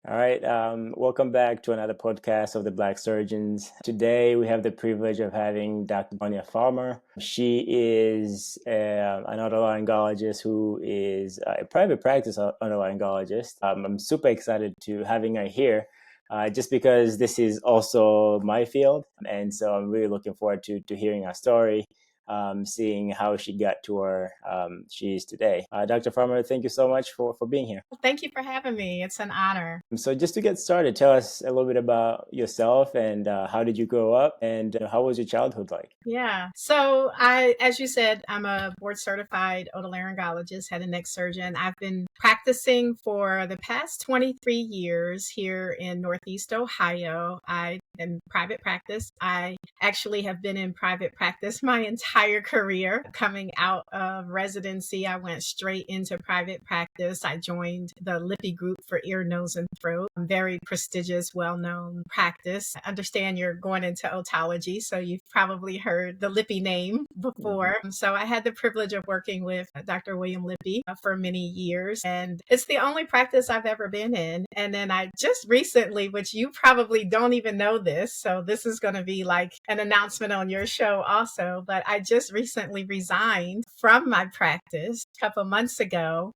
All right. Welcome back to another podcast of the Black Surgeons. Today, we have the privilege of having Dr. Tonia Farmer. She is an otolaryngologist who is a private practice otolaryngologist. I'm super excited to having her here. Just because this is also my field. And so I'm really looking forward to hearing her story, seeing how she got to where she is today. Dr. Farmer, thank you so much for being here. Well, thank you for having me. It's an honor. So just to get started, tell us a little bit about yourself and how did you grow up and how was your childhood like? Yeah. So as you said, I'm a board certified otolaryngologist, head and neck surgeon. I've been practicing for the past 23 years here in Northeast Ohio. I in private practice. I actually have been in private practice my entire career. Coming out of residency, I went straight into private practice. I joined the Lippy Group for ear, nose, and throat. Very prestigious, well-known practice. I understand you're going into otology, so you've probably heard the Lippy name before. So I had the privilege of working with Dr. William Lippy for many years, and it's the only practice I've ever been in. And then I just recently, which you probably don't even know this, so this is going to be like an announcement on your show also, but I just recently resigned from my practice a couple months ago.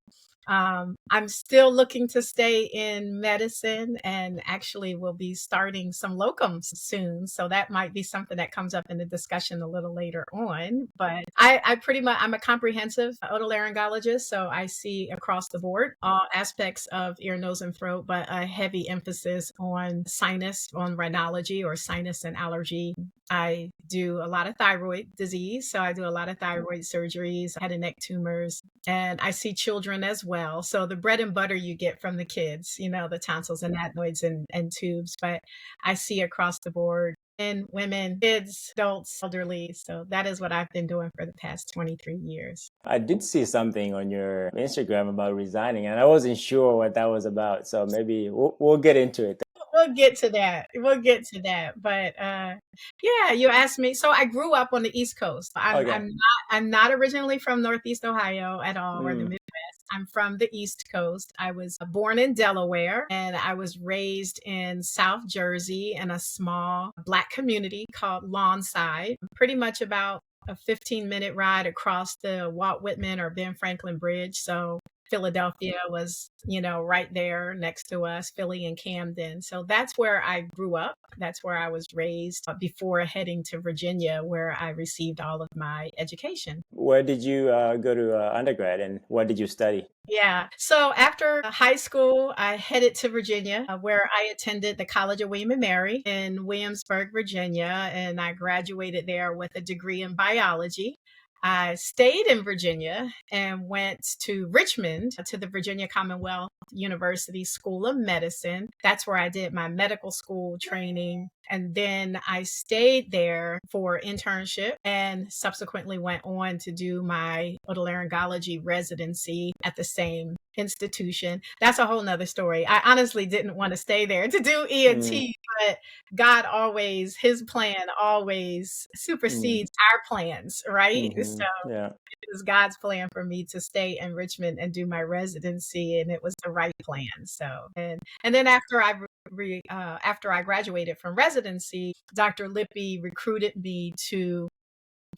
I'm still looking to stay in medicine and actually will be starting some locums soon. So that might be something that comes up in the discussion a little later on. But I pretty much, I'm a comprehensive otolaryngologist. So I see across the board all aspects of ear, nose, and throat, but a heavy emphasis on sinus, on rhinology or sinus and allergy. I do a lot of thyroid disease. So I do a lot of thyroid surgeries, head and neck tumors, and I see children as well. So the bread and butter you get from the kids, the tonsils and adenoids and tubes, but I see across the board men, women, kids, adults, elderly. So that is what I've been doing for the past 23 years. I did see something on your Instagram about resigning and I wasn't sure what that was about. So maybe we'll get into it. We'll get to that. We'll get to that. But yeah, you asked me. So I grew up on the East Coast. Okay. I'm not originally from Northeast Ohio at all, or the Mm. Midwest. I'm from the East Coast. I was born in Delaware and I was raised in South Jersey in a small Black community called Lawnside, pretty much about a 15-minute ride across the Walt Whitman or Ben Franklin Bridge. So Philadelphia was, right there next to us, Philly and Camden. So that's where I grew up. That's where I was raised before heading to Virginia, where I received all of my education. Where did you go to undergrad and what did you study? Yeah. So after high school, I headed to Virginia, where I attended the College of William and Mary in Williamsburg, Virginia, and I graduated there with a degree in biology. I stayed in Virginia and went to Richmond to the Virginia Commonwealth University School of Medicine. That's where I did my medical school training. And then I stayed there for internship and subsequently went on to do my otolaryngology residency at the same institution. That's a whole nother story. I honestly didn't want to stay there to do Mm. ENT, but God always, his plan always Mm. supersedes our plans, right? So Yeah. it was God's plan for me to stay in Richmond and do my residency, and it was the right plan. So, and then after I graduated from residency, Dr. Lippy recruited me to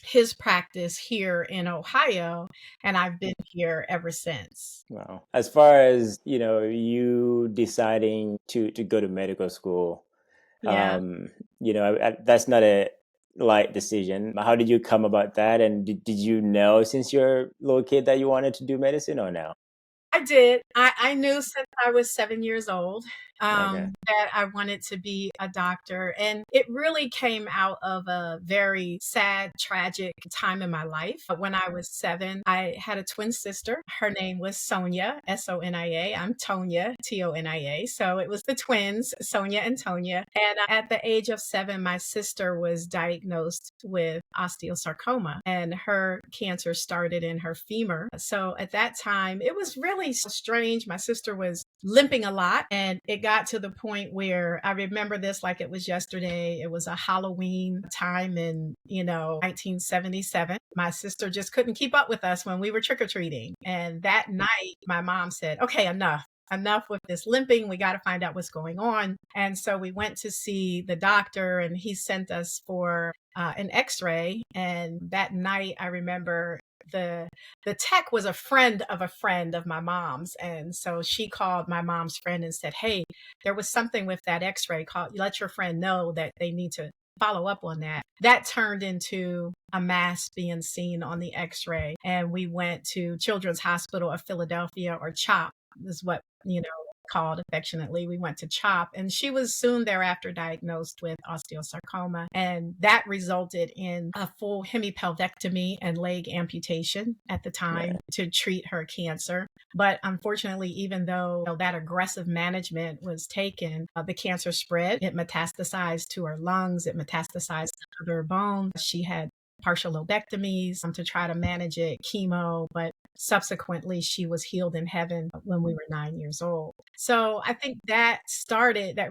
his practice here in Ohio, and I've been here ever since. Wow. As far as, you deciding to go to medical school, Yeah. that's not a light decision. How did you come about that? And did you know since you're a little kid that you wanted to do medicine or no? I did. I knew since I was 7 years old Okay. that I wanted to be a doctor. And it really came out of a very sad, tragic time in my life. When I was 7, I had a twin sister. Her name was Sonia, Sonia. I'm Tonia, Tonia. So it was the twins, Sonia and Tonia. And at the age of 7, my sister was diagnosed with osteosarcoma, and her cancer started in her femur. So at that time, it was really strange. My sister was limping a lot, and it got to the point where I remember this like it was yesterday. It was a Halloween time in 1977. My sister just couldn't keep up with us when we were trick-or-treating, and that night my mom said, okay, enough. enough with this limping. We got to find out what's going on. And so we went to see the doctor, and he sent us for an x-ray. And that night, I remember the tech was a friend of my mom's. And so she called my mom's friend and said, hey, there was something with that x-ray. Let your friend know that they need to follow up on that. That turned into a mass being seen on the x-ray. And we went to Children's Hospital of Philadelphia, or CHOP is what, called affectionately. We went to CHOP, and she was soon thereafter diagnosed with osteosarcoma. And that resulted in a full hemipelvectomy and leg amputation at the time to treat her cancer. But unfortunately, even though that aggressive management was taken, the cancer spread. It metastasized to her lungs. It metastasized to her bone. She had partial lobectomies to try to manage it, chemo, but subsequently she was healed in heaven when we were 9 years old. So I think that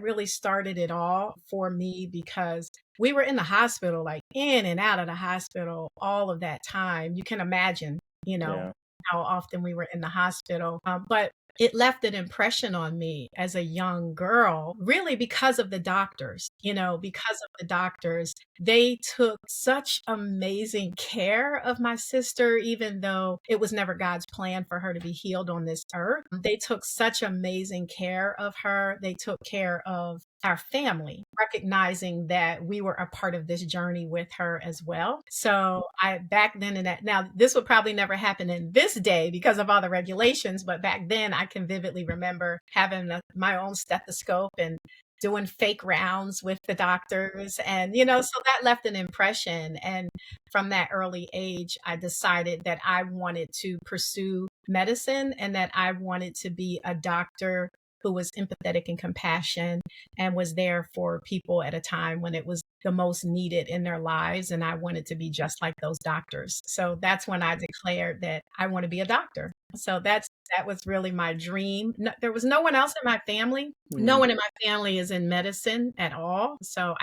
really started it all for me, because we were in the hospital, like in and out of the hospital all of that time. You can imagine, how often we were in the hospital. But it left an impression on me as a young girl, really because of the doctors, because of the doctors. They took such amazing care of my sister, even though it was never God's plan for her to be healed on this earth. They took such amazing care of her. They took care of our family, recognizing that we were a part of this journey with her as well. So back then, now this would probably never happen in this day because of all the regulations, but back then I can vividly remember having my own stethoscope and doing fake rounds with the doctors. And, so that left an impression. And from that early age, I decided that I wanted to pursue medicine and that I wanted to be a doctor who was empathetic and compassionate and was there for people at a time when it was the most needed in their lives. And I wanted to be just like those doctors. So that's when I declared that I want to be a doctor. So that was really my dream. No, there was no one else in my family. No one in my family is in medicine at all. So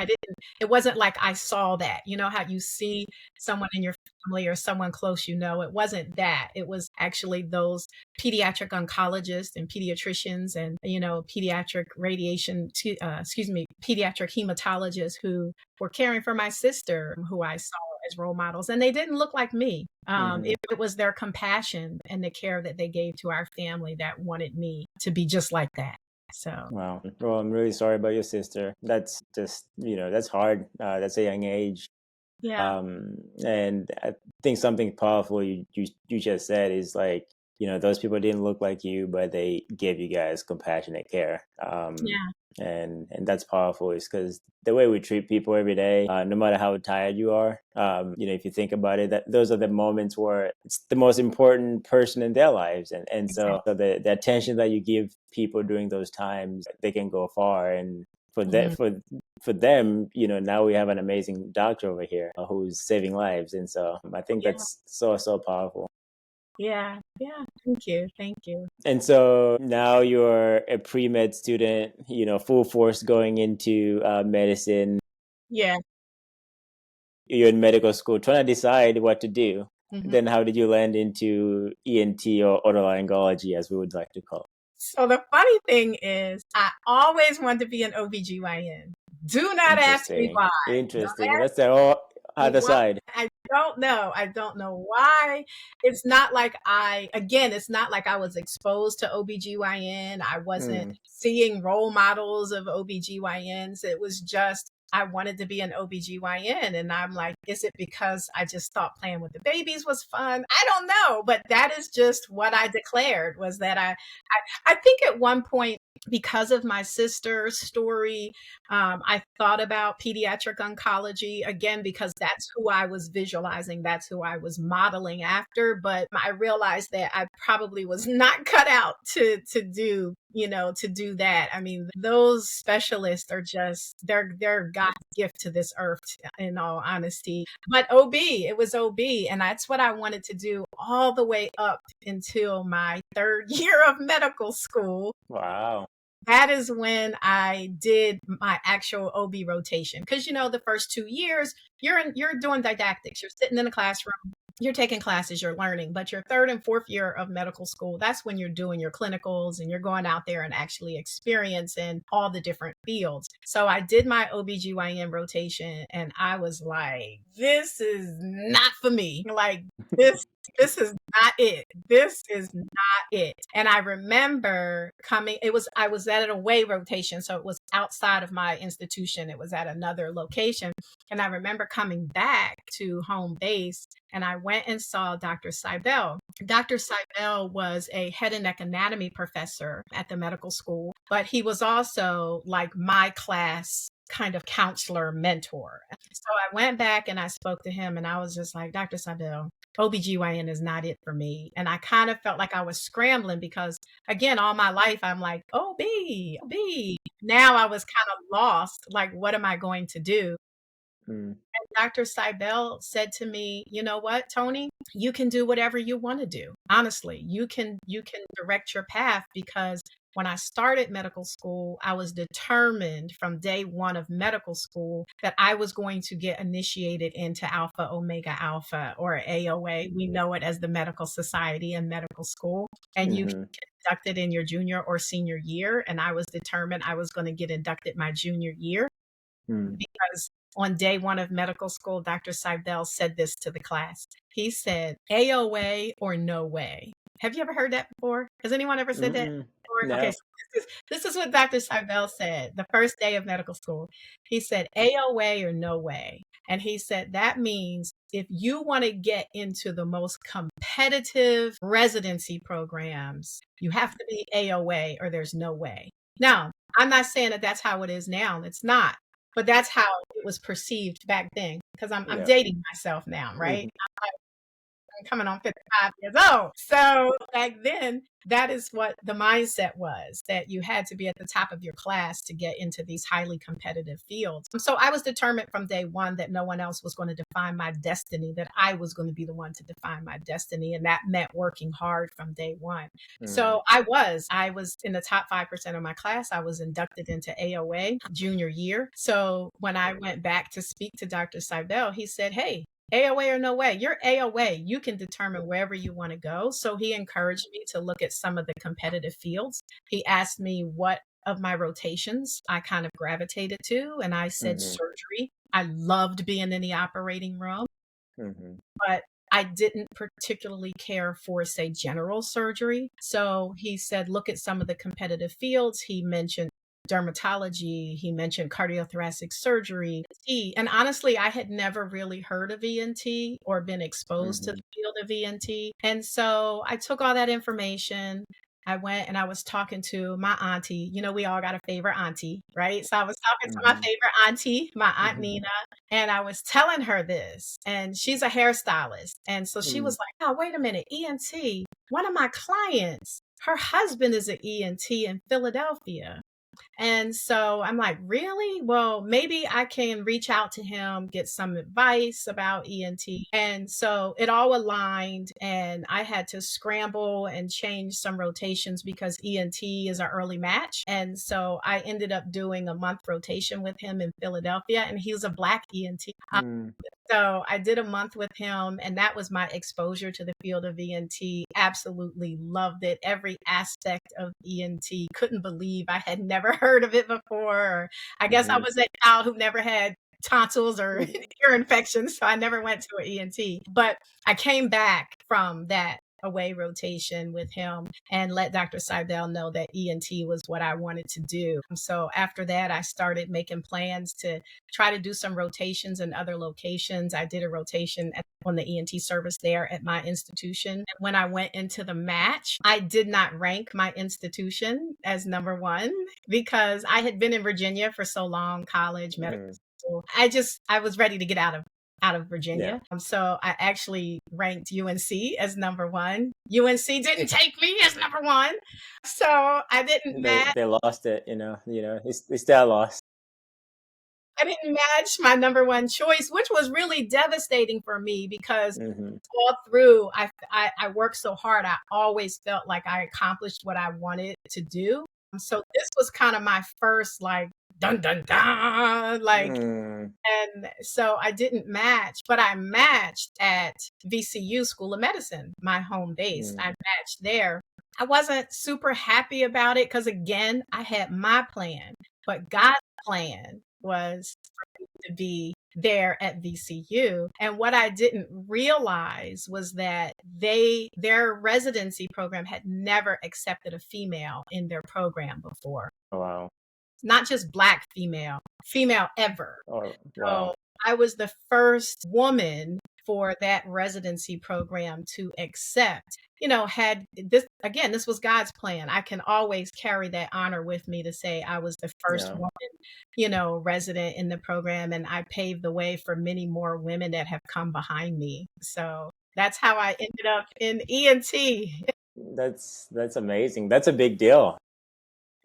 it wasn't like I saw that, how you see someone in your family or someone close, it wasn't that. It was actually those pediatric oncologists and pediatricians and, pediatric pediatric hematologists who were caring for my sister, who I saw as role models, and they didn't look like me. It was their compassion and the care that they gave to our family that wanted me to be just like that. So, wow. Well, I'm really sorry about your sister. That's just, that's hard. That's a young age. yeah. And I think something powerful you just said is like, those people didn't look like you, but they gave you guys compassionate care. Yeah. And that's powerful, is because the way we treat people every day, no matter how tired you are, if you think about it, that those are the moments where it's the most important person in their lives, and so the attention that you give people during those times, they can go far. And for them, now we have an amazing doctor over here who's saving lives, and so I think that's so powerful. Yeah. Thank you. And so now you're a pre-med student, full force going into medicine. Yeah. You're in medical school trying to decide what to do. Then how did you land into ENT, or otolaryngology, as we would like to call it? So the funny thing is, I always wanted to be an OBGYN. Do not ask me why. Interesting. That's the other side. I don't know. I don't know why. It's not like it's not like I was exposed to OBGYN. I wasn't seeing role models of OBGYNs. It was just, I wanted to be an OBGYN. And I'm like, is it because I just thought playing with the babies was fun? I don't know. But that is just what I declared, was that I think at one point, because of my sister's story, I thought about pediatric oncology again, because that's who I was visualizing. That's who I was modeling after. But I realized that I probably was not cut out to do that. I mean, those specialists are just, they're God's gift to this earth, in all honesty. But it was OB. And that's what I wanted to do all the way up until my third year of medical school. Wow. That is when I did my actual OB rotation. Because, the first 2 years, you're doing didactics. You're sitting in a classroom. you're taking classes, you're learning, but your third and fourth year of medical school, that's when you're doing your clinicals and you're going out there and actually experiencing all the different fields. So I did my OBGYN rotation and I was like, this is not for me. Like this is not it. This is not it. And I remember I was at an away rotation. So it was outside of my institution. It was at another location. And I remember coming back to home base and I went and saw Dr. Seibel. Dr. Seibel was a head and neck anatomy professor at the medical school, but he was also like my class kind of counselor mentor. So I went back and I spoke to him and I was just like, Dr. Seibel, OBGYN is not it for me. And I kind of felt like I was scrambling because, again, all my life, I'm like, OB, OB. Now I was kind of lost. Like, what am I going to do? Mm. And Dr. Seibel said to me, you know what, Tony, you can do whatever you want to do. Honestly, you can direct your path because when I started medical school, I was determined from day one of medical school that I was going to get initiated into Alpha Omega Alpha or AOA. We know it as the Medical Society and medical school. And you can get inducted in your junior or senior year. And I was determined I was going to get inducted my junior year because on day one of medical school, Dr. Seibel said this to the class. He said, AOA or no way. Have you ever heard that before? Has anyone ever said that before? No. Okay, so this is what Dr. Seibel said the first day of medical school. He said, AOA or no way. And he said, that means if you want to get into the most competitive residency programs, you have to be AOA or there's no way. Now, I'm not saying that that's how it is now. It's not. But that's how it was perceived back then because I'm dating myself now, right? I'm coming on 55 years old. So back then, that is what the mindset was, that you had to be at the top of your class to get into these highly competitive fields. So I was determined from day one that no one else was going to define my destiny, that I was going to be the one to define my destiny. And that meant working hard from day one. So I was in the top 5% of my class. I was inducted into AOA junior year. So when I went back to speak to Dr. Seibel, he said, hey, AOA or no way, you're AOA. You can determine wherever you want to go. So he encouraged me to look at some of the competitive fields. He asked me what of my rotations I kind of gravitated to. And I said surgery. I loved being in the operating room, but I didn't particularly care for, say, general surgery. So he said, look at some of the competitive fields. He mentioned dermatology, he mentioned cardiothoracic surgery, and honestly, I had never really heard of ENT or been exposed to the field of ENT. And so I took all that information. I went and I was talking to my auntie. You know, we all got a favorite auntie, right? So I was talking to my favorite auntie, my Aunt Nina, and I was telling her this. And she's a hairstylist. And so she was like, oh, wait a minute, ENT, one of my clients, her husband is an ENT in Philadelphia. And so I'm like, really? Well, maybe I can reach out to him, get some advice about ENT. And so it all aligned and I had to scramble and change some rotations because ENT is an early match. And so I ended up doing a month rotation with him in Philadelphia and he was a Black ENT. So I did a month with him and that was my exposure to the field of ENT. Absolutely loved it. Every aspect of ENT. Couldn't believe I had never heard of it before. I guess I was that child who never had tonsils or ear infections, so I never went to an ENT. But I came back from that away rotation with him and let Dr. Seibel know that ENT was what I wanted to do. So after that, I started making plans to try to do some rotations in other locations. I did a rotation on the ENT service there at my institution. When I went into the match, I did not rank my institution as number one because I had been in Virginia for so long, college, medical school. I was ready to get out of Virginia. So I actually ranked UNC as number one. UNC didn't take me as number one. So I didn't match. They lost it, they still lost. I didn't match my number one choice, which was really devastating for me because all through I worked so hard. I always felt like I accomplished what I wanted to do. So this was kind of my first dun dun dun, like, Mm, and so I didn't match, but I matched at VCU School of Medicine, my home base. I mm, matched there. I wasn't super happy about it because, again, I had my plan, but God's plan was to be there at VCU. And what I didn't realize was that their residency program had never accepted a female in their program before. wow. Not just Black female ever. Oh, So wow. I was the first woman for that residency program to accept. Had this, again, this was God's plan. I can always carry that honor with me to say I was the first Yeah. woman, resident in the program, and I paved the way for many more women that have come behind me. So that's how I ended up in ENT. That's amazing. That's a big deal.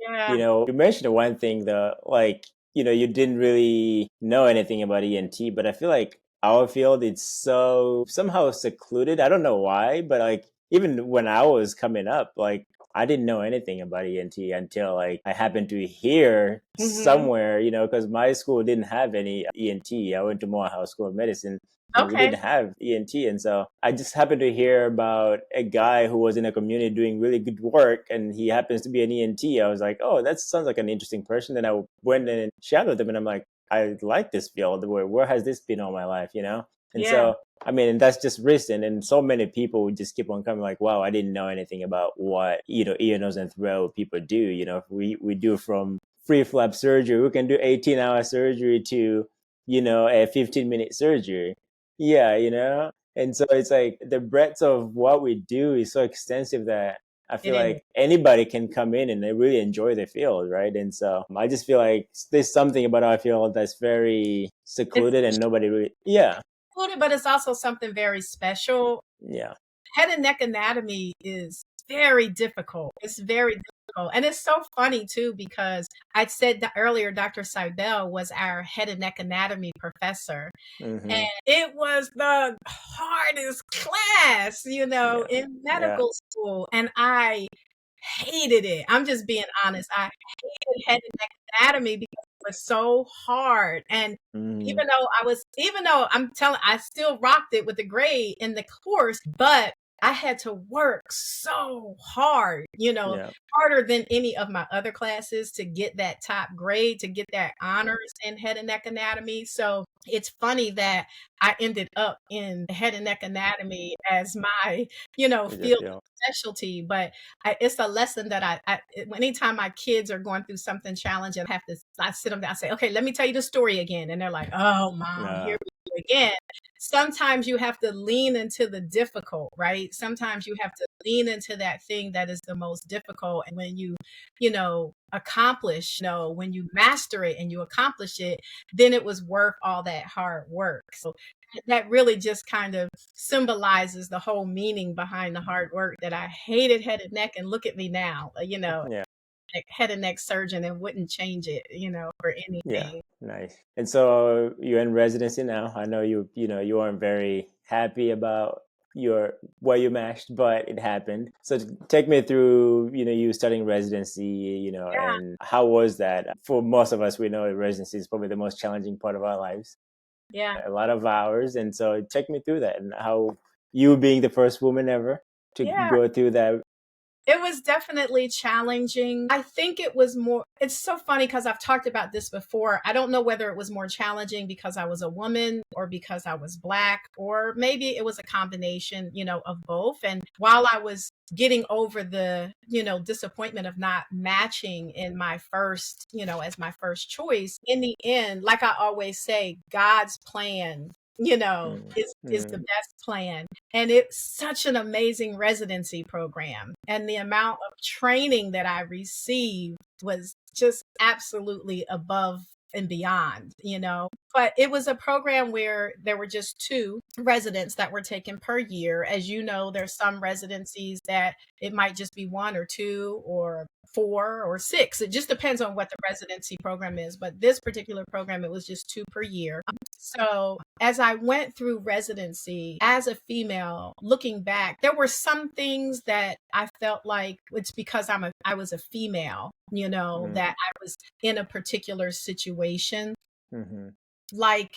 Yeah. You mentioned one thing though, like, you didn't really know anything about ENT, but I feel like our field it's so somehow secluded. I don't know why, but like even when I was coming up, like I didn't know anything about ENT until like I happened to hear Hmm. somewhere, because my school didn't have any ENT. I went to Morehouse School of Medicine and we Okay. didn't have ENT. And so I just happened to hear about a guy who was in a community doing really good work and he happens to be an ENT. I was like, oh, that sounds like an interesting person. Then I went and shadowed him and I'm like, I like this field. Where has this been all my life? And Yeah. so, I mean, and that's just recent. And so many people would just keep on coming like, wow, I didn't know anything about what, ear, nose, and throat people do. We do from free flap surgery, we can do 18-hour surgery to, a 15-minute surgery. Yeah. And so it's like the breadth of what we do is so extensive that I It feel is. like anybody can come in and they really enjoy the field, right? And so I just feel like there's something about our field that's very It's secluded and nobody really, yeah, included, but it's also something very special. yeah, Head and neck anatomy is very difficult. It's very difficult. And it's so funny too, because I said that earlier, Dr. Seibel was our head and neck anatomy professor. And mm-hmm, it was the hardest class, yeah, in yeah, medical school. And I hated it. I'm just being honest. I hated head and neck anatomy because it was so hard. And mm-hmm, even though I still rocked it with the grade in the course, but I had to work so hard, yeah, harder than any of my other classes to get that top grade, to get that honors in head and neck anatomy. So it's funny that I ended up in head and neck anatomy as my, we just field feel, of specialty. But it's a lesson that anytime my kids are going through something challenging, I sit them down and say, okay, let me tell you the story again. And they're like, oh, mom, here uh, we go again. Sometimes you have to lean into the difficult, right? Sometimes you have to lean into that thing that is the most difficult. And when accomplish, when you master it and you accomplish it, then it was worth all that hard work. So that really just kind of symbolizes the whole meaning behind the hard work, that I hated head and neck, and look at me now, yeah. head and neck surgeon, and wouldn't change it, for Yeah, anything. nice. And so you're in residency now. I know you weren't very happy about your where you mashed, but it happened. So take me through, you studying residency, Yeah, and how was that? For most of us, we know residency is probably the most challenging part of our lives. yeah, A lot of hours, and so take me through that and how you being the first woman ever to yeah. go through that. It was definitely challenging. I think it's so funny because I've talked about this before. I don't know whether it was more challenging because I was a woman or because I was Black, or maybe it was a combination, of both. And while I was getting over the, disappointment of not matching in my first, as my first choice, in the end, like I always say, God's plan, Mm, is the mm, best plan. And it's such an amazing residency program. And the amount of training that I received was just absolutely above and beyond. But it was a program where there were just 2 residents that were taken per year. As you know, there's some residencies that it might just be 1 or 2 or 4 or 6. It just depends on what the residency program is. But this particular program, it was just 2 per year. So as I went through residency as a female, looking back, there were some things that I felt like it's because I was a female, that I was in a particular situation. Like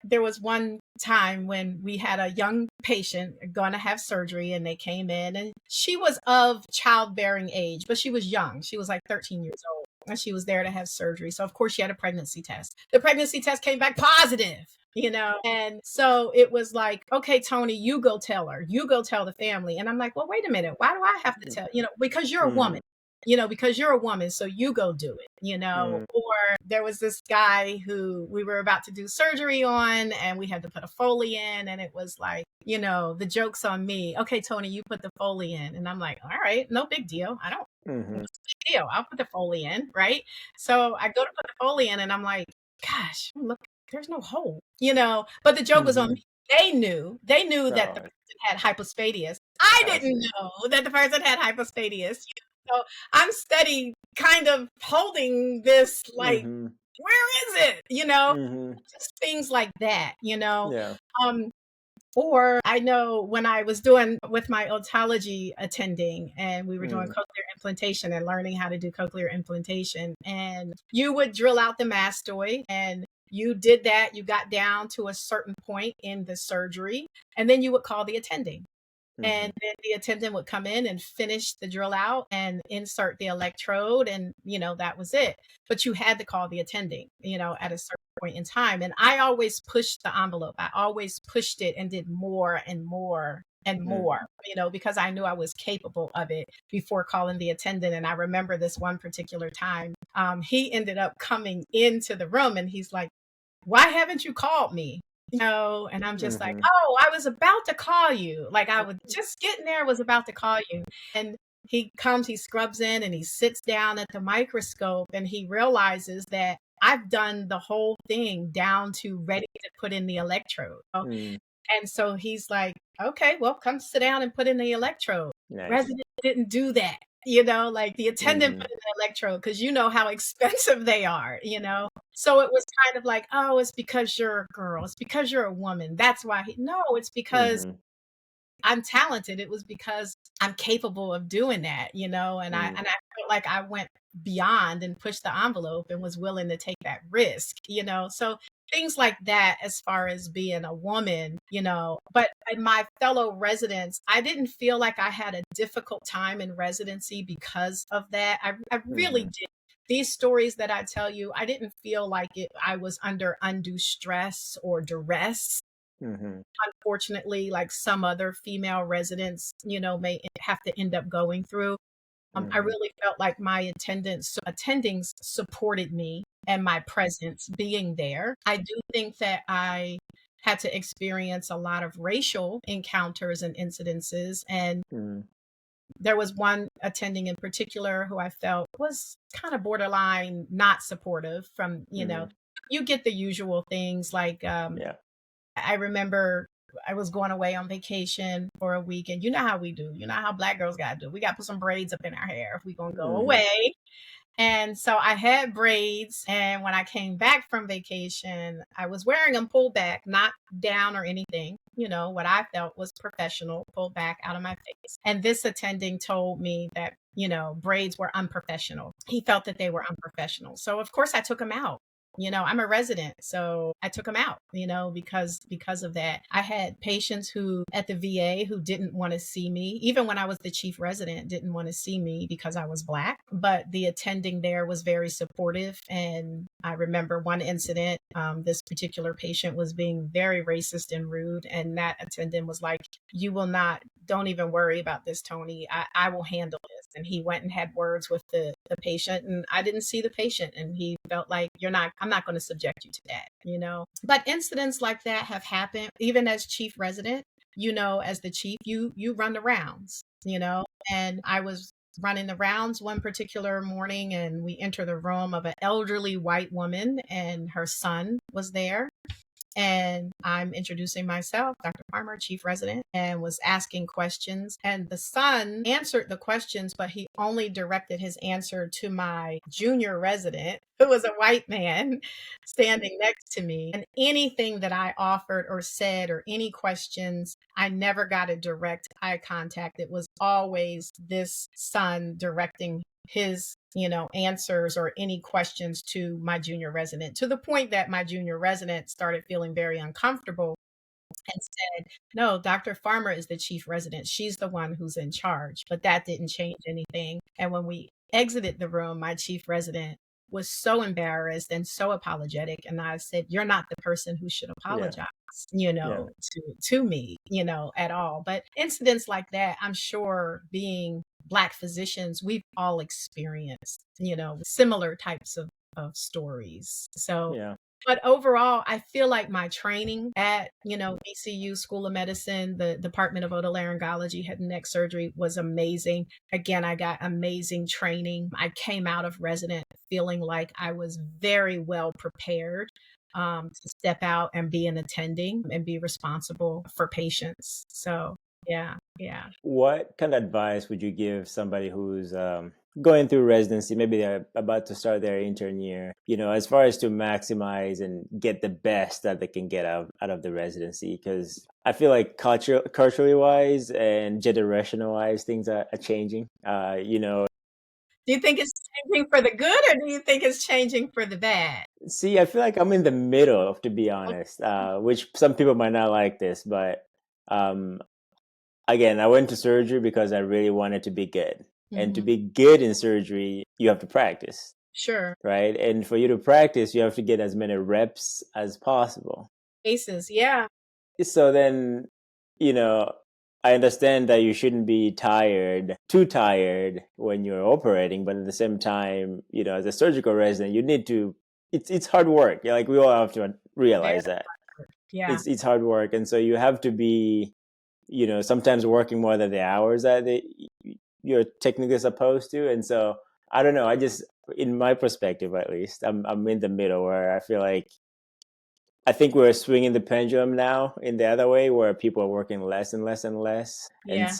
there was one time when we had a young patient going to have surgery, and they came in, and she was of childbearing age, but she was young. She was like 13 years old, and she was there to have surgery. So of course she had a pregnancy test. The pregnancy test came back positive. And so it was like, okay, Tony, you go tell her, you go tell the family. And I'm like, well, wait a minute. Why do I have to tell, because you're a woman, because you're a woman. So you go do it, or there was this guy who we were about to do surgery on, and we had to put a Foley in. And it was like, the joke's on me. Okay, Tony, you put the Foley in. And I'm like, all right, no big deal. I don't, no big deal. I'll put the Foley in. Right. So I go to put the Foley in, and I'm like, gosh, look, there's no hole, but the joke was on me. They knew that the person had hypospadias. I didn't know that the person had hypospadias. So I'm steady kind of holding this, like, where is it? Just things like that, Yeah. Or I know when I was doing with my otology attending, and we were doing cochlear implantation and learning how to do cochlear implantation, and you would drill out the mastoid, and you did that, you got down to a certain point in the surgery, and then you would call the attending. And then the attendant would come in and finish the drill out and insert the electrode, and that was it. But you had to call the attending, at a certain point in time. And I always pushed the envelope. I always pushed it and did more and more and more, because I knew I was capable of it before calling the attendant. And I remember this one particular time, he ended up coming into the room, and he's like, why haven't you called me? And I'm just like, oh, I was about to call you. Like, I was just getting there, was about to call you. And he comes, he scrubs in, and he sits down at the microscope, and he realizes that I've done the whole thing down to ready to put in the electrode. And so he's like, okay, well, come sit down and put in the electrode. Nice. Resident didn't do that. Like the attendant put in the electrode, because you know how expensive they are, So it was kind of like, oh, it's because you're a girl. It's because you're a woman. That's why. No, it's because I'm talented. It was because I'm capable of doing that, and I felt like I went beyond and pushed the envelope and was willing to take that risk, So things like that, as far as being a woman, but my fellow residents, I didn't feel like I had a difficult time in residency because of that. I really did. These stories that I tell you, I didn't feel like I was under undue stress or duress. Unfortunately, like some other female residents, may have to end up going through. I really felt like my attendings supported me, and my presence being there. I do think that I had to experience a lot of racial encounters and incidences. And there was one attending in particular who I felt was kind of borderline not supportive from, you get the usual things like, I remember I was going away on vacation for a week, and you know how we do. You know how Black girls got to do. We got to put some braids up in our hair if we're going to go away. And so I had braids, and when I came back from vacation, I was wearing them pulled back, not down or anything. What I felt was professional, pulled back out of my face. And this attending told me that, braids were unprofessional. He felt that they were unprofessional. So of course I took them out. I'm a resident, so I took them out, because of that. I had patients who at the VA who didn't want to see me, even when I was the chief resident, didn't want to see me because I was Black, but the attending there was very supportive. And I remember one incident, this particular patient was being very racist and rude, and that attendant was like, don't even worry about this, Tony. I will handle this. And he went and had words with the patient, and I didn't see the patient, and he felt like, I'm not going to subject you to that, But incidents like that have happened, even as chief resident, as the chief, you run the rounds, and I was running the rounds one particular morning, and we entered the room of an elderly white woman, and her son was there. And I'm introducing myself, Dr. Farmer, chief resident, and was asking questions. And the son answered the questions, but he only directed his answer to my junior resident, who was a white man standing next to me. And anything that I offered or said or any questions, I never got a direct eye contact. It was always this son directing his answers or any questions to my junior resident, to the point that my junior resident started feeling very uncomfortable and said, no, Dr. Farmer is the chief resident. She's the one who's in charge. But that didn't change anything. And when we exited the room, my chief resident was so embarrassed and so apologetic. And I said, you're not the person who should apologize, to me, at all. But incidents like that, I'm sure, being Black physicians, we've all experienced, similar types of stories. So, but overall, I feel like my training at, VCU School of Medicine, the Department of Otolaryngology, head and neck surgery, was amazing. Again, I got amazing training. I came out of resident feeling like I was very well prepared to step out and be an attending and be responsible for patients. So, yeah. What kind of advice would you give somebody who's going through residency, maybe they're about to start their intern year, as far as to maximize and get the best that they can get out of the residency? Because I feel like culturally wise and generational wise, things are changing. Do you think it's changing for the good, or do you think it's changing for the bad? See, I feel like I'm in the middle, to be honest, which some people might not like this, but again, I went to surgery because I really wanted to be good. Mm-hmm. And to be good in surgery, you have to practice. Sure. Right? And for you to practice, you have to get as many reps as possible. Cases, yeah. So then, I understand that you shouldn't be too tired when you're operating, but at the same time, as a surgical resident, you need to, it's hard work. Like, we all have to realize that. Yeah. It's hard work. And so you have to be, sometimes working more than the hours that you're technically supposed to. And so, I don't know, I just, in my perspective at least, I'm in the middle, where I feel like I think we're swinging the pendulum now in the other way, where people are working less and less and less. Yeah.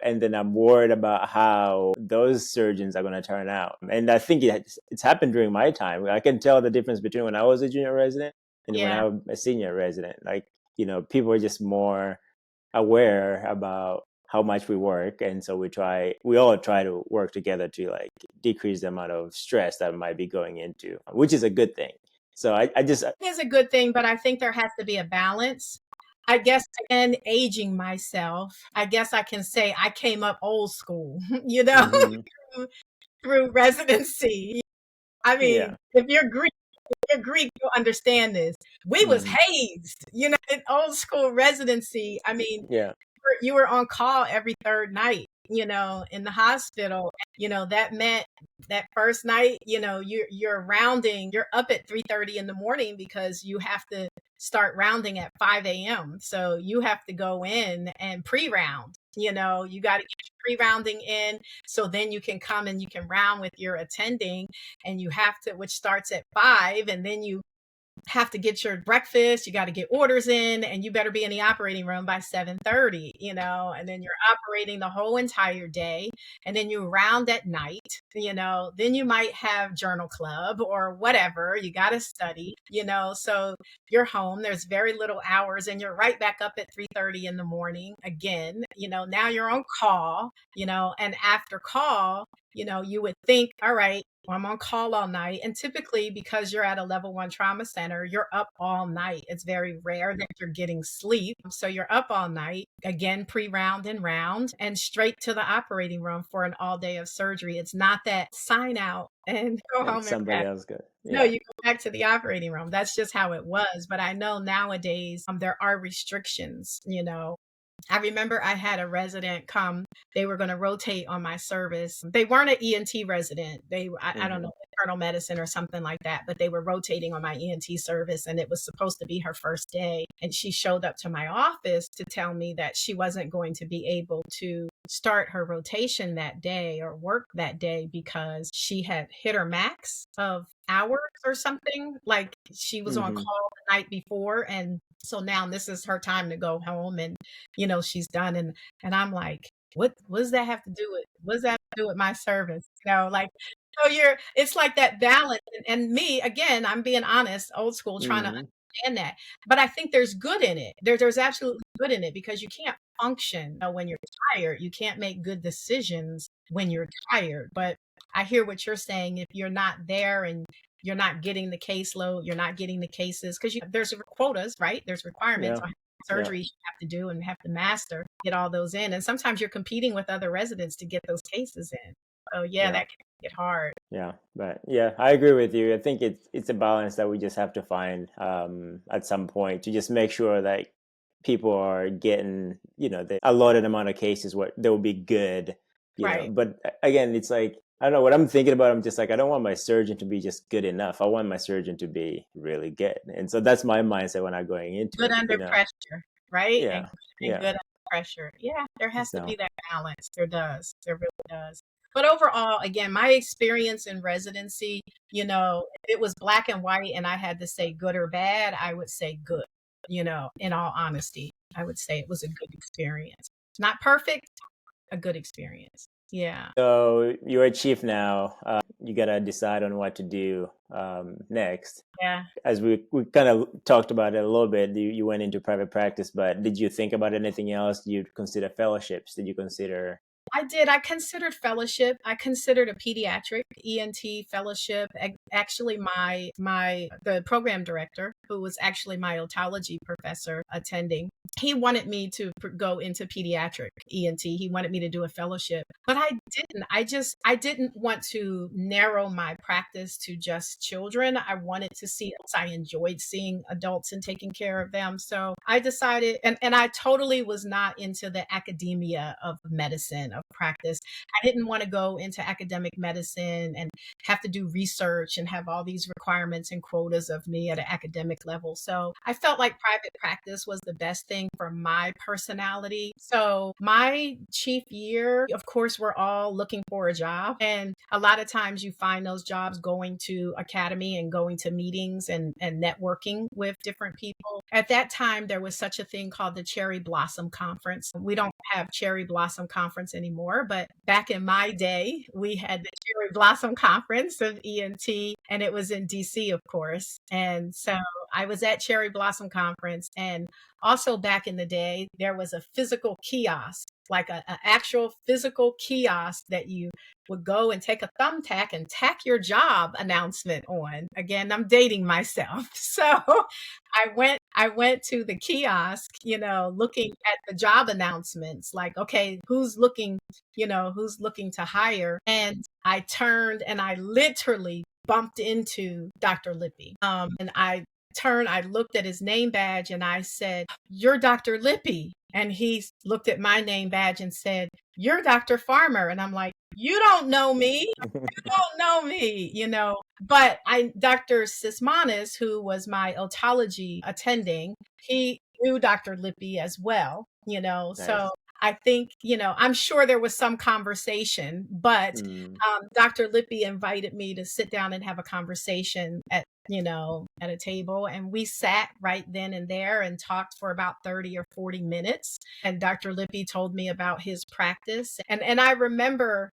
And then I'm worried about how those surgeons are going to turn out. And I think it's happened during my time. I can tell the difference between when I was a junior resident and when I was a senior resident. Like, people are just more aware about how much we work. And so we all try to work together to like decrease the amount of stress that might be going into, which is a good thing. So I just... It is a good thing, but I think there has to be a balance. I guess, again, aging myself, I guess I can say I came up old school, through residency. I mean, if you're Greek, you'll understand this. We was hazed, in old school residency. I mean, you were on call every third night, in the hospital. That meant that first night, you're rounding, you're up at 3:30 in the morning because you have to start rounding at 5 a.m. So you have to go in and pre-round, you got to get your pre-rounding in. So then you can come and you can round with your attending, and you have to, which starts at 5, and then you have to get your breakfast, you got to get orders in, and you better be in the operating room by 7:30, and then you're operating the whole entire day, and then you round at night, then you might have journal club or whatever, you got to study, so you're home, there's very little hours, and you're right back up at 3:30 in the morning again, now you're on call, and after call, you would think, all right, I'm on call all night. And typically, because you're at a level 1 trauma center, you're up all night. It's very rare that you're getting sleep. So you're up all night, again, pre-round and round, and straight to the operating room for an all day of surgery. It's not that sign out and go home. Somebody else good. Yeah. No, you go back to the operating room. That's just how it was. But I know nowadays there are restrictions, I remember I had a resident come, they were going to rotate on my service. They weren't an ENT resident. I don't know, internal medicine or something like that, but they were rotating on my ENT service, and it was supposed to be her first day. And she showed up to my office to tell me that she wasn't going to be able to start her rotation that day or work that day because she had hit her max of hours or something. Like, she was on call night before. And so now this is her time to go home, and, she's done. And I'm like, what does that have to do with, what does that have to do with my service? Like, so it's like that balance. And me, again, I'm being honest, old school, trying to Hmm. understand that. But I think there's good in it. There's absolutely good in it, because you can't function, when you're tired. You can't make good decisions when you're tired. But I hear what you're saying. If you're not there and you're not getting the caseload, you're not getting the cases, because there's quotas, right? There's requirements Yeah. on Yeah. surgeries you have to do and have to master, get all those in. And sometimes you're competing with other residents to get those cases in. So yeah, Yeah. that can get hard. Yeah, but yeah, I agree with you. I think it's a balance that we just have to find at some point to just make sure that people are getting, the allotted amount of cases where they will be good, Right. But again, it's like, I don't know what I'm thinking about. I'm just like, I don't want my surgeon to be just good enough. I want my surgeon to be really good. And so that's my mindset when I'm going into Good it, under pressure, right? And Yeah. good Yeah. under pressure. Yeah, there has to be So, that balance. There does. There really does. But overall, again, my experience in residency, if it was black and white and I had to say good or bad, I would say good, in all honesty. I would say it was a good experience. Not perfect, a good experience. Yeah. so you're a chief now. You gotta decide on what to do next. Yeah. As we kind of talked about it a little bit, you went into private practice, but did you think about anything else? Did you consider fellowships? Did you consider? I did. I considered fellowship. I considered a pediatric ENT fellowship. Actually, the program director, who was actually my otology professor attending, he wanted me to go into pediatric ENT. He wanted me to do a fellowship, but I didn't. I didn't want to narrow my practice to just children. I wanted to see, I enjoyed seeing adults and taking care of them. So I decided, and I totally was not into the academia of medicine, of practice. I didn't want to go into academic medicine and have to do research and have all these requirements and quotas of me at an academic level. So I felt like private practice was the best thing for my personality. So my chief year, of course, we're all looking for a job. And a lot of times you find those jobs going to academy and going to meetings and networking with different people. At that time, there was such a thing called the Cherry Blossom Conference. We don't have Cherry Blossom Conference anymore, but back in my day, we had the Cherry Blossom Conference of ENT, and it was in DC, of course. And so I was at Cherry Blossom Conference. And also back in the day, there was a physical kiosk, like an actual physical kiosk that you would go and take a thumbtack and tack your job announcement on. Again, I'm dating myself. So I went to the kiosk, looking at the job announcements, like, okay, who's looking to hire? And I turned and I literally bumped into Dr. Lippy. And I looked at his name badge and I said, "You're Dr. Lippy." And he looked at my name badge and said, "You're Dr. Farmer." And I'm like, "You don't know me. Don't know me, But Dr. Sismanis, who was my otology attending, he knew Dr. Lippy as well, So Nice. I think, I'm sure there was some conversation, but Mm. Dr. Lippy invited me to sit down and have a conversation at a table. And we sat right then and there and talked for about 30 or 40 minutes. And Dr. Lippy told me about his practice. And I remember,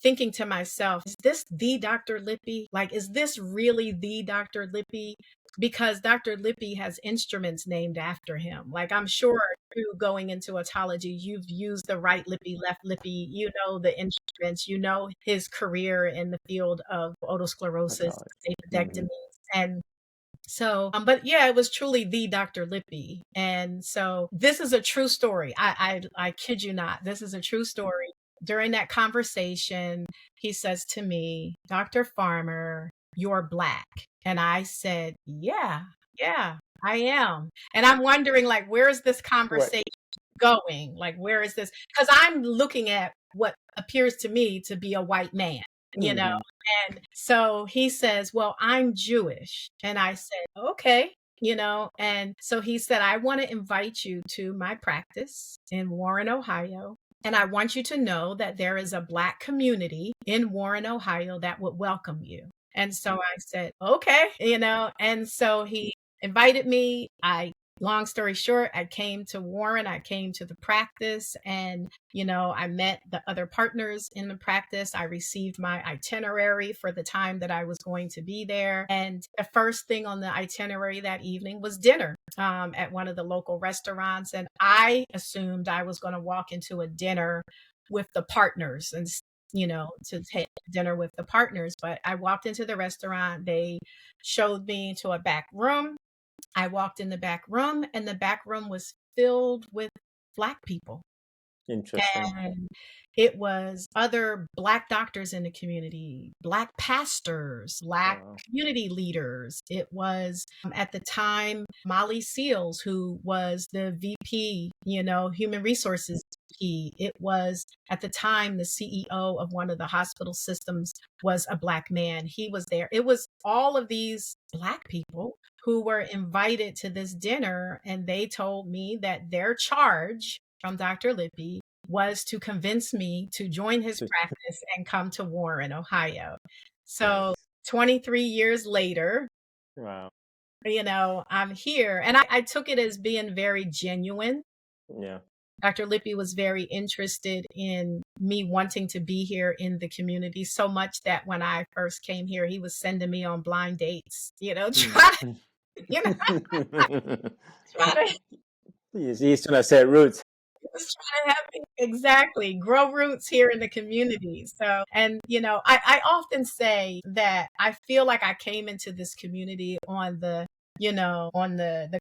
thinking to myself, is this the Dr. Lippy? Like, is this really the Dr. Lippy? Because Dr. Lippy has instruments named after him. Like, I'm sure you going into otology, you've used the right Lippy, left Lippy, the instruments, his career in the field of otosclerosis, Otology. apodectomies. And so, but yeah, it was truly the Dr. Lippy. And so this is a true story. I kid you not. This is a true story. During that conversation, he says to me, "Dr. Farmer, you're Black." And I said, "Yeah, yeah, I am." And I'm wondering, like, where is this What? conversation going? Like, where is this? Because I'm looking at what appears to me to be a white man, you know? Hmm. And so he says, "Well, I'm Jewish." And I said, "Okay." And so he said, "I want to invite you to my practice in Warren, Ohio. And I want you to know that there is a Black community in Warren, Ohio that would welcome you." And so I said, okay, and so he invited me. Long story short, I came to Warren, I came to the practice, and, I met the other partners in the practice. I received my itinerary for the time that I was going to be there. And the first thing on the itinerary that evening was dinner at one of the local restaurants. And I assumed I was going to walk into a dinner with the partners and to take dinner with the partners. But I walked into the restaurant. They showed me to a back room. I walked in the back room, and the back room was filled with Black people. Interesting. And it was other Black doctors in the community, Black pastors, Black Wow. community leaders. It was at the time Molly Seals, who was the VP, human resources VP. It was at the time the CEO of one of the hospital systems was a Black man. He was there. It was all of these Black people who were invited to this dinner, and they told me that their charge from Dr. Lippy was to convince me to join his practice and come to Warren, Ohio. So Nice. 23 years later, Wow. I'm here. And I took it as being very genuine. Yeah. Dr. Lippy was very interested in me wanting to be here in the community, so much that when I first came here, he was sending me on blind dates, try, you know, try to He's trying to set roots. just trying to have me exactly grow roots here in the community. So, and I often say that I feel like I came into this community on the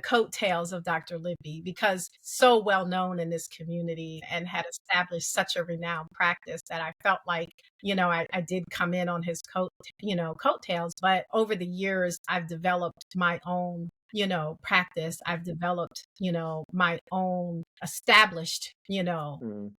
coattails of Dr. Lippy, because so well known in this community and had established such a renowned practice that I felt like I did come in on his coattails. But over the years, I've developed my own practice. I've developed, my own established, Mm.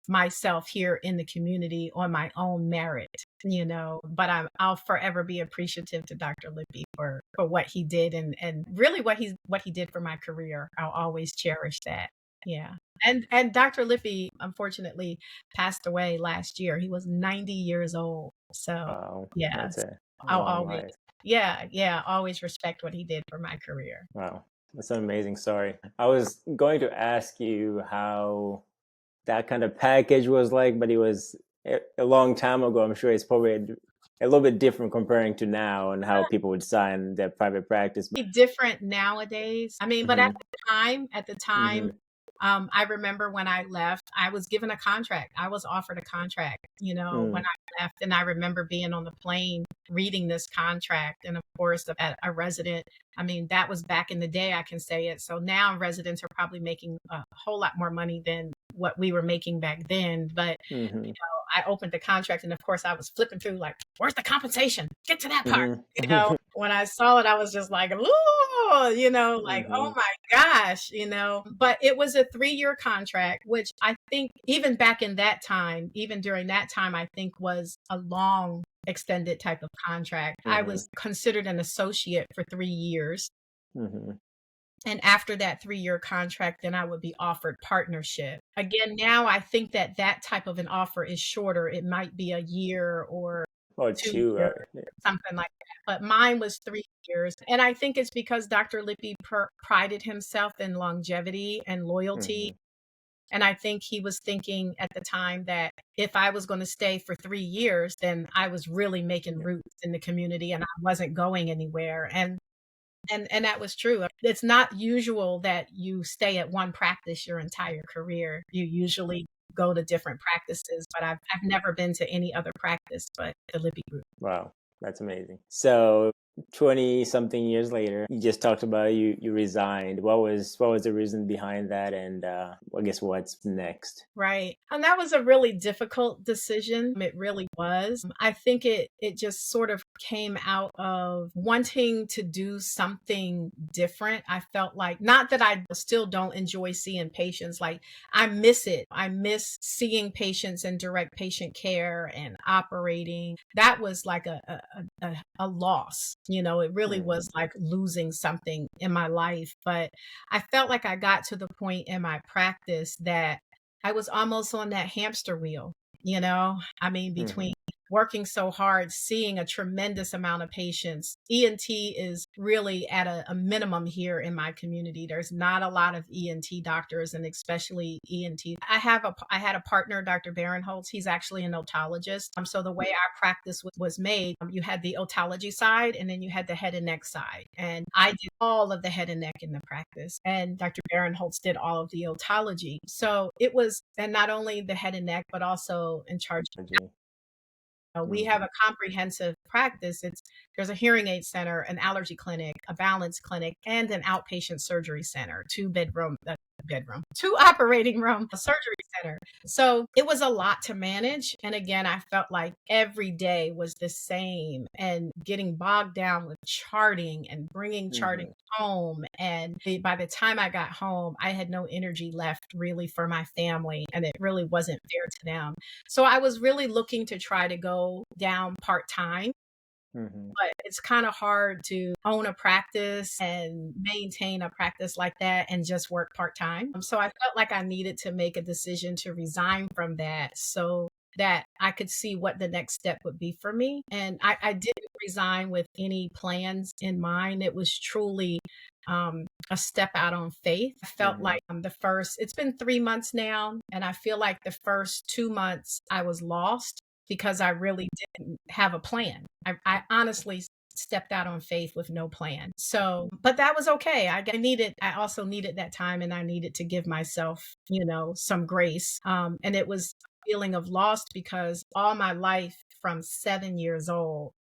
myself here in the community on my own merit, but I'll forever be appreciative to Dr. Lippy for what he did, and really what he did for my career. I'll always cherish that. Yeah. And Dr. Lippy unfortunately passed away last year. He was 90 years old. So Wow. yeah, That's a I'll long always, life. yeah, always respect what he did for my career. Wow. That's an amazing story. I was going to ask you how that kind of package was like, but it was a long time ago. I'm sure it's probably a little bit different comparing to now and how people would sign their private practice. Different nowadays. I mean, but Mm-hmm. at the time, Mm-hmm. I remember when I left, I was given a contract. I was offered a contract, when Mm. I left. And I remember being on the plane reading this contract. And of course, a resident, I mean, that was back in the day, I can say it. So now residents are probably making a whole lot more money than what we were making back then. But Mm-hmm. I opened the contract, and of course I was flipping through like, where's the compensation? Get to that part. Mm-hmm. When I saw it, I was just like, ooh, like, oh Mm-hmm. my gosh, But it was a 3-year contract, which I think even back in that time, even during that time, I think was a long extended type of contract. I Mm-hmm. was considered an associate for 3 years. Mm-hmm. And after that 3-year contract, then I would be offered partnership. Again, now I think that type of an offer is shorter. It might be a year or Or 2 two. years, something like that. But mine was 3 years. And I think it's because Dr. Lippy prided himself in longevity and loyalty. Mm-hmm. And I think he was thinking at the time that if I was going to stay for 3 years, then I was really making Yeah. roots in the community and I wasn't going anywhere. And that was true. It's not usual that you stay at one practice your entire career. You usually go to different practices, but I've never been to any other practice but the Lippy Group. Wow, that's amazing. So 20 something years later, you just talked about you resigned. What was the reason behind that, and I guess what's next? Right. And that was a really difficult decision. It really was. I think it just sort of came out of wanting to do something different. I felt like, not that I still don't enjoy seeing patients, like I miss it. I miss seeing patients and direct patient care and operating. That was like a loss. It really Mm-hmm. was like losing something in my life. But I felt like I got to the point in my practice that I was almost on that hamster wheel, I mean, Mm-hmm. between working so hard, seeing a tremendous amount of patients. ENT is really at a minimum here in my community. There's not a lot of ENT doctors, and especially ENT. I had a partner, Dr. Barinholtz. He's actually an otologist. So the way our practice was made, you had the otology side, and then you had the head and neck side. And I did all of the head and neck in the practice, and Dr. Barinholtz did all of the otology. So it was, and not only the head and neck, but also in charge. Allergy. We have a comprehensive practice. There's a hearing aid center, an allergy clinic, a balance clinic, and an outpatient surgery center, two operating room, a surgery center. So it was a lot to manage. And again, I felt like every day was the same, and getting bogged down with charting and bringing charting home. And by the time I got home, I had no energy left really for my family, and it really wasn't fair to them. So I was really looking to try to go down part-time. But it's kind of hard to own a practice and maintain a practice like that and just work part-time. So I felt like I needed to make a decision to resign from that so that I could see what the next step would be for me. And I didn't resign with any plans in mind. It was truly a step out on faith. I felt like it's been 3 months now, and I feel like the first 2 months I was lost because I really didn't have a plan. I honestly stepped out on faith with no plan. So, but that was okay. I also needed that time, and I needed to give myself, some grace. And it was a feeling of lost because all my life from 7 years old,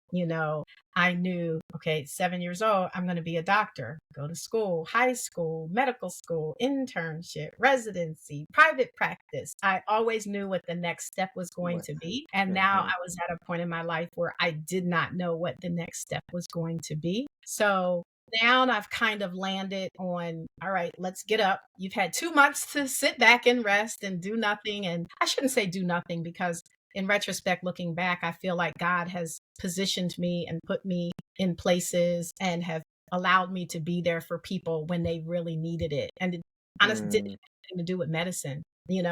I knew, okay, 7 years old, I'm going to be a doctor, go to school, high school, medical school, internship, residency, private practice. I always knew what the next step was going to be. And now I was at a point in my life where I did not know what the next step was going to be. So now I've kind of landed on, all right, let's get up. You've had 2 months to sit back and rest and do nothing. And I shouldn't say do nothing, because in retrospect, looking back, I feel like God has positioned me and put me in places and have allowed me to be there for people when they really needed it. And it honestly didn't have anything to do with medicine,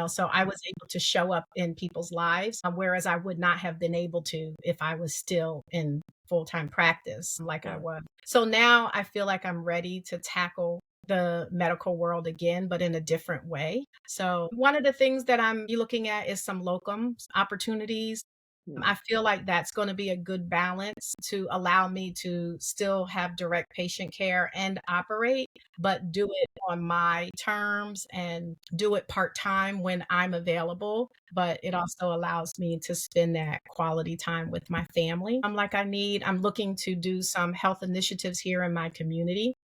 so I was able to show up in people's lives, whereas I would not have been able to if I was still in full-time practice like I was. So now I feel like I'm ready to tackle the medical world again, but in a different way. So one of the things that I'm looking at is some locum opportunities. I feel like that's going to be a good balance to allow me to still have direct patient care and operate, but do it on my terms and do it part-time when I'm available. But it also allows me to spend that quality time with my family. I'm looking to do some health initiatives here in my community.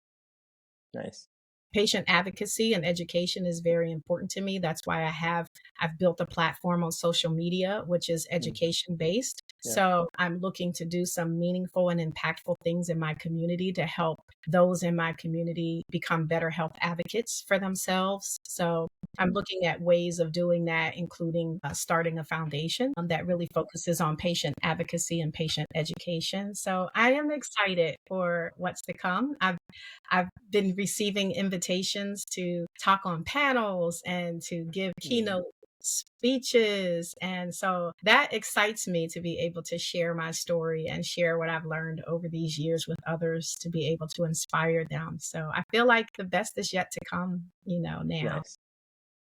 Nice. Patient advocacy and education is very important to me. That's why I've built a platform on social media, which is education based. So I'm looking to do some meaningful and impactful things in my community to help those in my community become better health advocates for themselves. So I'm looking at ways of doing that, including starting a foundation that really focuses on patient advocacy and patient education. So I am excited for what's to come. I've been receiving invitations to talk on panels and to give keynote speeches. And so that excites me to be able to share my story and share what I've learned over these years with others to be able to inspire them. So I feel like the best is yet to come, now. Nice.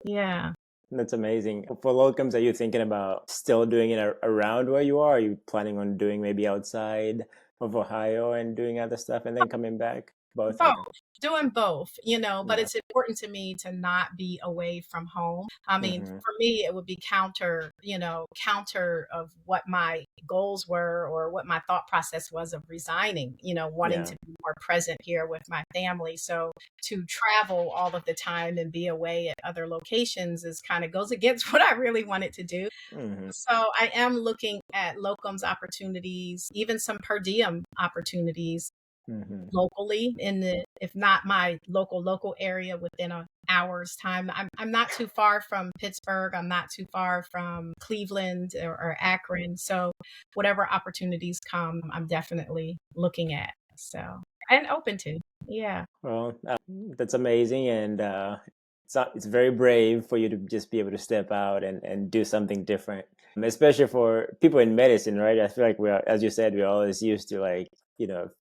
Yeah. That's amazing. For locums, are you thinking about still doing it around where you are? Are you planning on doing maybe outside of Ohio and doing other stuff and then coming back? Both? Both, Okay. doing both, but Yeah. it's important to me to not be away from home. I mean, Mm-hmm. for me, it would be counter of what my goals were or what my thought process was of resigning, wanting to be more present here with my family. So to travel all of the time and be away at other locations is kind of goes against what I really wanted to do. Mm-hmm. So I am looking at locums opportunities, even some per diem opportunities Mm-hmm. locally if not my local area within an hour's time. I'm not too far from Pittsburgh. I'm not too far from Cleveland or Akron. So whatever opportunities come, I'm definitely looking at. So, and open to. Yeah. Well, that's amazing, and it's very brave for you to just be able to step out and do something different. especially for people in medicine, right? I feel like we're, as you said, we're always used to like,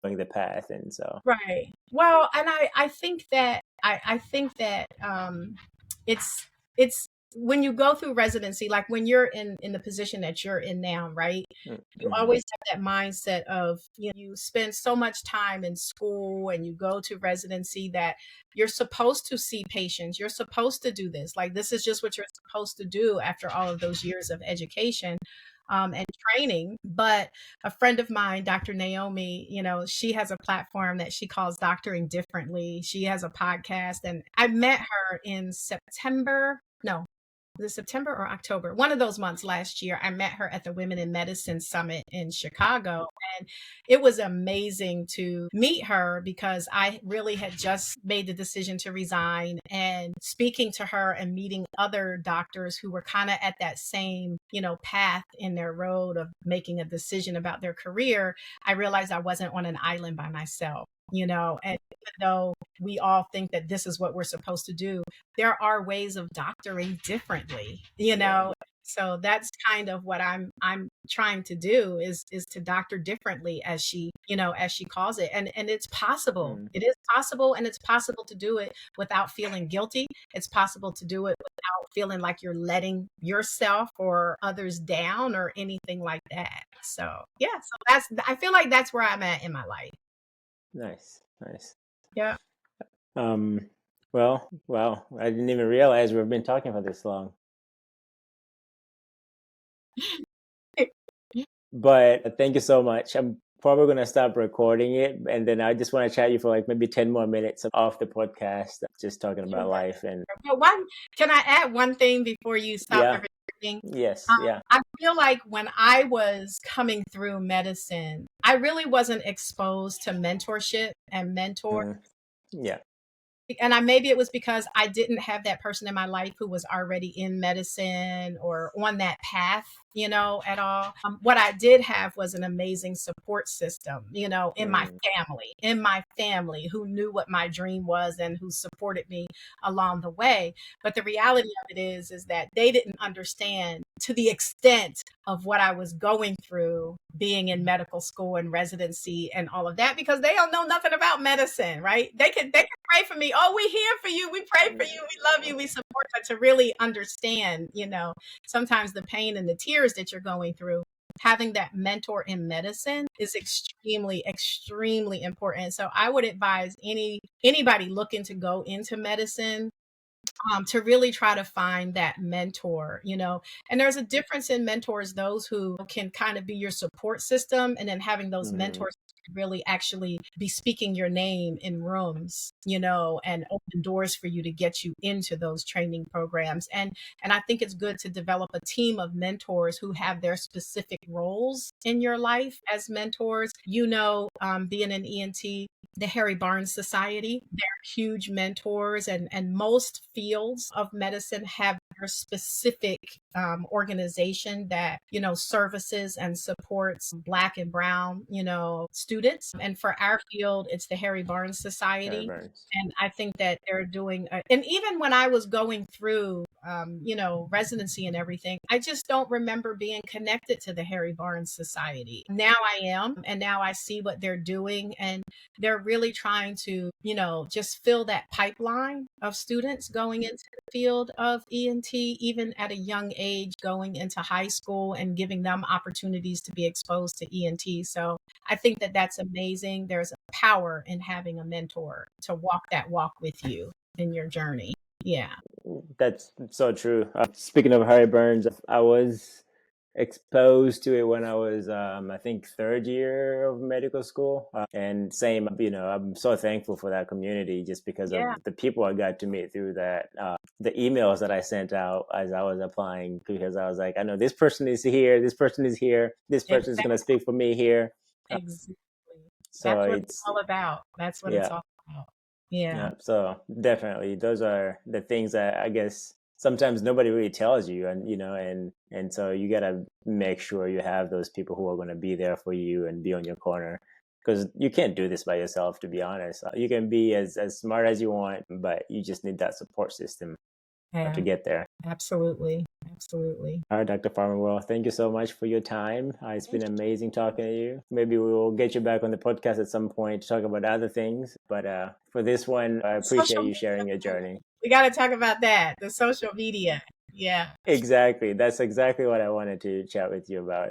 following the path. And so, Right. Well, and I think that I think that it's it's when you go through residency, like when you're in the position that you're in now, right? You mm-hmm. always have that mindset of, you spend so much time in school and you go to residency that you're supposed to see patients. You're supposed to do this. Like this is just what you're supposed to do after all of those years of education and training. But a friend of mine, Dr. Naomi, she has a platform that she calls Doctoring Differently. She has a podcast, and I met her in September. No, was it September or October? One of those months last year, I met her at the Women in Medicine Summit in Chicago. And it was amazing to meet her because I really had just made the decision to resign, and speaking to her and meeting other doctors who were kind of at that same, path in their road of making a decision about their career. I realized I wasn't on an island by myself, and even though we all think that this is what we're supposed to do, there are ways of doctoring differently, Yeah. so that's kind of what I'm trying to do is to doctor differently, as she calls it. And it's possible. Mm. It is possible, and it's possible to do it without feeling guilty. It's possible to do it without feeling like you're letting yourself or others down or anything like that. So yeah, so I feel like that's where I'm at in my life. Nice. Nice. Yeah. Um, well, wow. I didn't even realize we've been talking for this long. But thank you so much. I'm probably going to stop recording it. And then I just want to chat you for like maybe 10 more minutes off the podcast, just talking about life. And But can I add one thing before you stop yeah, everything? yes, yeah. I feel like when I was coming through medicine, I really wasn't exposed to mentorship and mentors. Mm, yeah. And maybe it was because I didn't have that person in my life who was already in medicine or on that path, at all. What I did have was an amazing support system, Mm, in my family who knew what my dream was and who supported me along the way. But the reality of it is that they didn't understand to the extent of what I was going through being in medical school and residency and all of that, because they don't know nothing about medicine, right? They can pray for me. Oh, we're here for you. We pray for you. We love you. We support you. But to really understand, sometimes the pain and the tears that you're going through, having that mentor in medicine is extremely, extremely important. So I would advise anybody looking to go into medicine to really try to find that mentor, and there's a difference in mentors, those who can kind of be your support system, and then having those mm, mentors who can really actually be speaking your name in rooms, and open doors for you to get you into those training programs. And I think it's good to develop a team of mentors who have their specific roles in your life as mentors. Being an ENT, the Harry Barnes Society. They're huge mentors, and most fields of medicine have their specific organization that services and supports Black and Brown students. And for our field, it's the Harry Barnes Harry Society. Burns. And I think that they're doing, and even when I was going through, residency and everything, I just don't remember being connected to the Harry Barnes Society. Now I am, and now I see what they're doing, and they're really trying to, just fill that pipeline of students going into the field of ENT, even at a young age, going into high school and giving them opportunities to be exposed to ENT. So I think that that's amazing. There's a power in having a mentor to walk that walk with you in your journey. Yeah. That's so true. Speaking of Harry Burns, I was exposed to it when I was, I think, third year of medical school. And same, I'm so thankful for that community just because of Yeah. the people I got to meet through that, the emails that I sent out as I was applying, because I was like, I know this person is here, this person is here, this person is going to Exactly. speak for me here. Exactly. So That's what it's it's, all about. That's what it's yeah. all about. Yeah. Yeah, so definitely those are the things that I guess sometimes nobody really tells you, and and so you got to make sure you have those people who are going to be there for you and be on your corner, because you can't do this by yourself, to be honest. You can be as smart as you want, but you just need that support system. Yeah, to get there. absolutely. Absolutely. All right, Dr. Farmer. Well, thank you so much for your time. It's been Thank you. amazing talking to you. Maybe we will get you back on the podcast at some point to talk about other things. But for this one, I appreciate Social you media. sharing your journey. We got to talk about that. The social media. Yeah. Exactly. That's exactly what I wanted to chat with you about.